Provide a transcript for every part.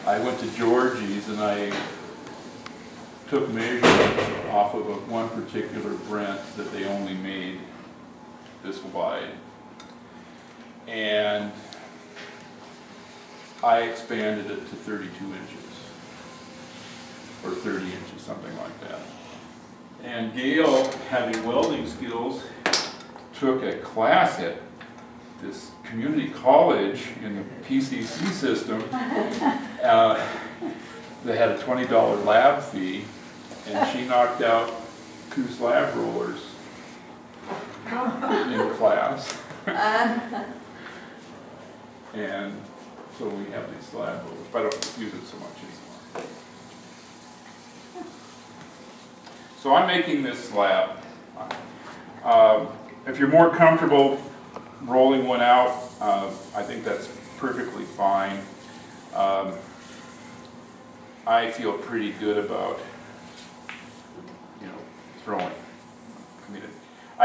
I went to Georgie's and I took measurements off of one particular Brent that they only made this wide. And I expanded it to 32 inches, or 30 inches, something like that. And Gail, having welding skills, took a class at this community college in the PCC system. They had a $20 lab fee, and she knocked out 2 slab rollers in class. And so we have these slab rollers, but I don't use it so much anymore. So I'm making this slab. If you're more comfortable rolling one out, I think that's perfectly fine. I feel pretty good about, throwing. I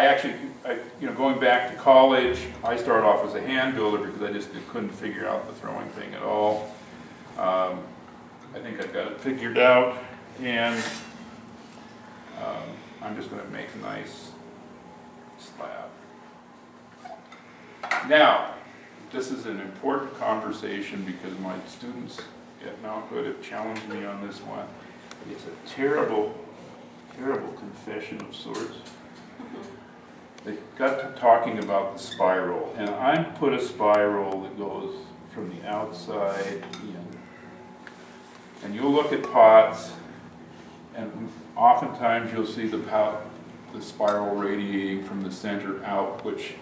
mean, going back to college, I started off as a hand builder because I just couldn't figure out the throwing thing at all. I think I've got it figured out, and I'm just going to make a nice slab. Now, this is an important conversation because my students at Mount Hood have challenged me on this one. It's a terrible, terrible confession of sorts. They got to talking about the spiral, and I put a spiral that goes from the outside in. And you'll look at pots, and oftentimes you'll see the spiral radiating from the center out, which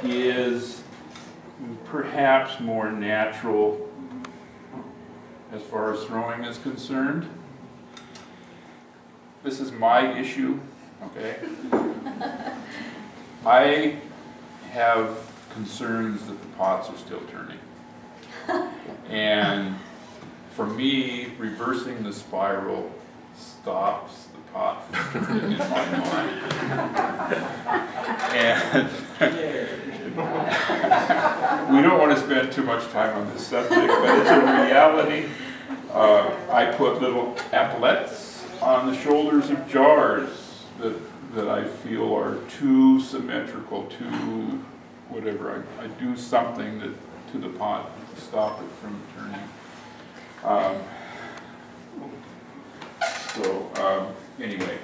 is perhaps more natural as far as throwing is concerned. This is my issue, okay? I have concerns that the pots are still turning. And for me, reversing the spiral stops the pot from turning in my mind. And we don't want to spend too much time on this subject, but it's a reality. I put little epaulets on the shoulders of jars that I feel are too symmetrical, too whatever. I do something to the pot to stop it from turning. Anyway.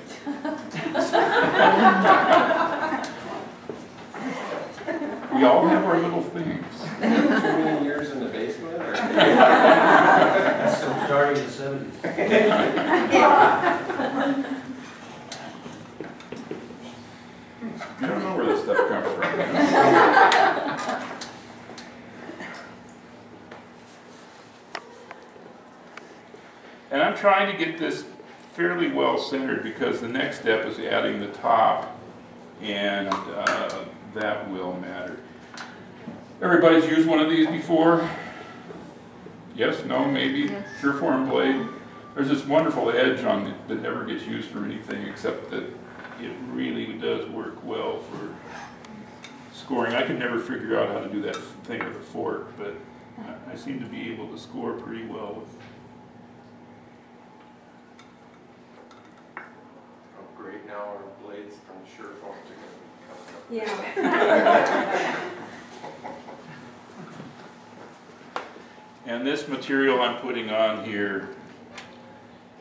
We all have our little things. Too many years in the basement? Or? So starting in the 70s. You don't know where this stuff comes from. And I'm trying to get this fairly well centered because the next step is adding the top, and that will matter. Everybody's used one of these before? Yes, no, maybe? Yes. Sureform blade. There's this wonderful edge on it that never gets used for anything except that it really does work well for scoring. I could never figure out how to do that thing with a fork, but I seem to be able to score pretty well with. Oh, great! Now our blades from Sureform are coming up. Yeah. And this material I'm putting on here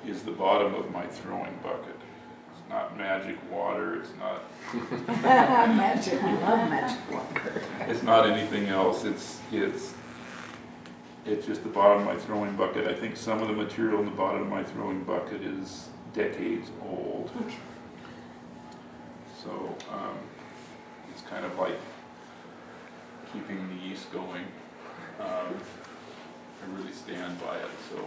is the bottom of my throwing bucket. It's not magic water, it's not Magic, I love magic water. it's not anything else. It's just the bottom of my throwing bucket. I think some of the material in the bottom of my throwing bucket is decades old. So it's kind of like keeping the yeast going. I really stand by it. So.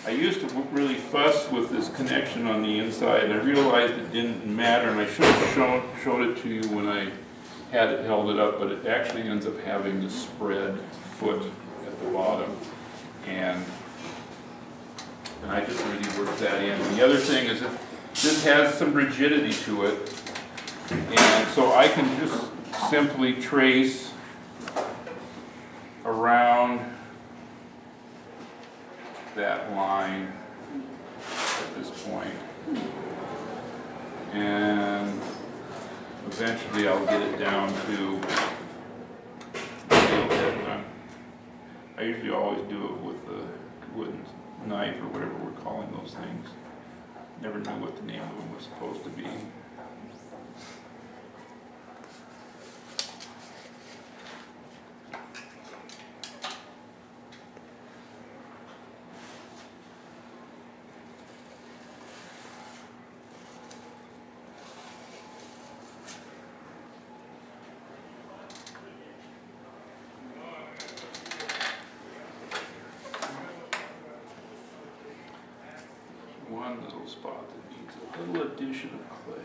I used to really fuss with this connection on the inside, and I realized it didn't matter, and I should have showed it to you when I held it up, but it actually ends up having the spread foot at the bottom. And I just really worked that in. And the other thing is that this has some rigidity to it. And so I can just simply trace around that line at this point. And eventually I'll get it down to the head. I usually always do it with a wooden knife or whatever we're calling those things. Never knew what the name of them was supposed to be. One little spot that needs a little addition of clay.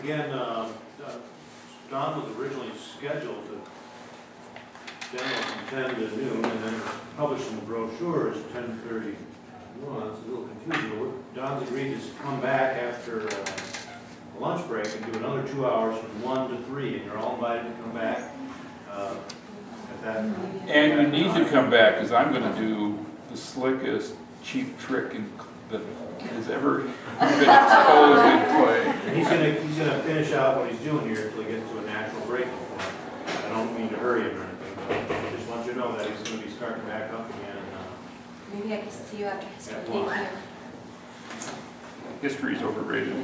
Again, Don was originally scheduled to demo from 10 to noon, and then published in the brochure as 10:31. It's a little confusing. Don's agreed to come back after a lunch break and do another 2 hours from 1 to 3, and you're all invited to come back at that. And you need to come back because I'm going to do the slickest cheap trick that has ever been exposed in clay. And he's gonna finish out what he's doing here until he gets to a natural breaking point. I don't mean to hurry him or anything, but I just want you to know that he's gonna be starting back up again. Maybe I can see you after history. At Thank one. you. History's overrated.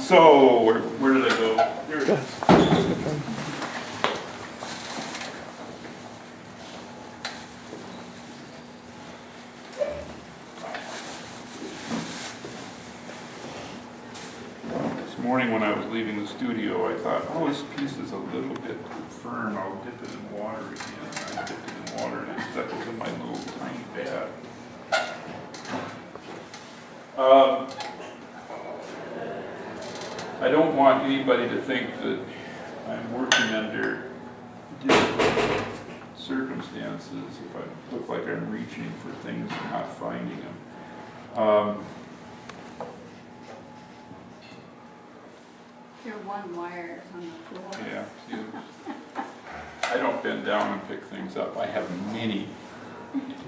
So, where did I go? There it is. This morning when I was leaving the studio, I thought, oh, this piece is a little bit firm. I'll dip it in water again. I dipped it in water and I stuck it in my little tiny pad. I don't want anybody to think that I'm working under difficult circumstances if I look like I'm reaching for things and not finding them. Your one wire on the floor. Yeah, I don't bend down and pick things up. I have many.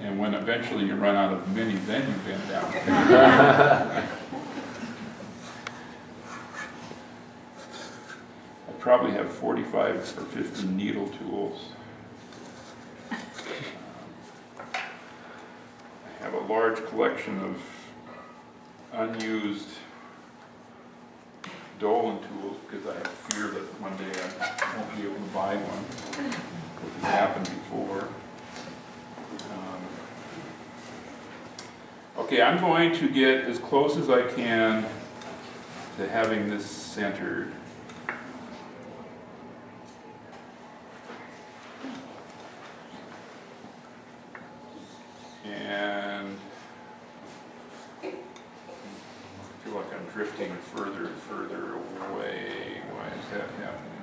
And when eventually you run out of many, then you bend down. I probably have 45 or 50 needle tools. I have a large collection of unused Dolan tools because I have fear that one day I won't be able to buy one, which has happened before. Okay, I'm going to get as close as I can to having this centered. And I feel like I'm drifting further and further away. Why is that happening?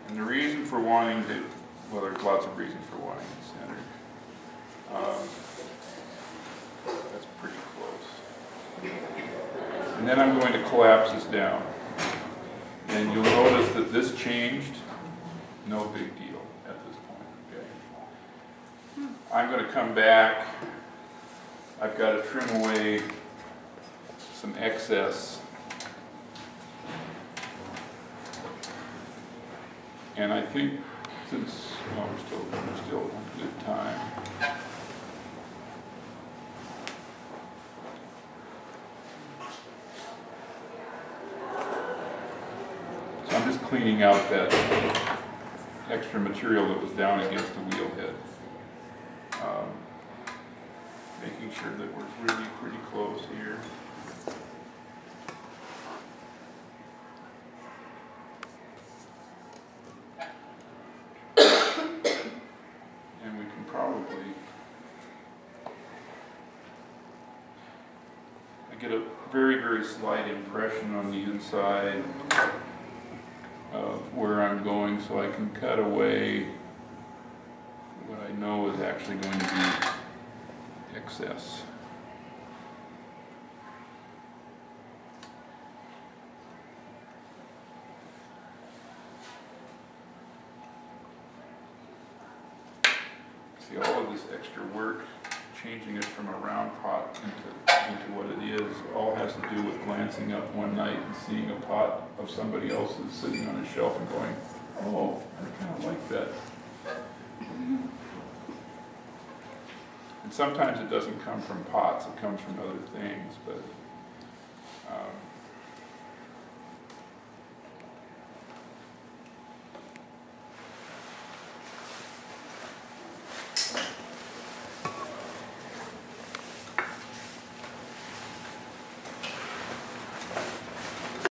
And the reason for wanting to, well, there's lots of reasons for wanting it centered. That's pretty close. And then I'm going to collapse this down. And you'll notice that this changed. No big deal at this point, okay? I'm going to come back. I've got to trim away some excess. And I think since, well, we're still in good time. So I'm just cleaning out that extra material that was down against the wheel head. Making making sure that we're really pretty close here. And we can probably, I get a very, very slight impression on the inside of where I'm going, so I can cut away what I know is actually going to be excess. See, all of this extra work, changing it from a round pot into what it is, all has to do with glancing up one night and seeing a pot of somebody else's sitting on a shelf and going, oh, I kind of like that. And sometimes it doesn't come from pots, it comes from other things, but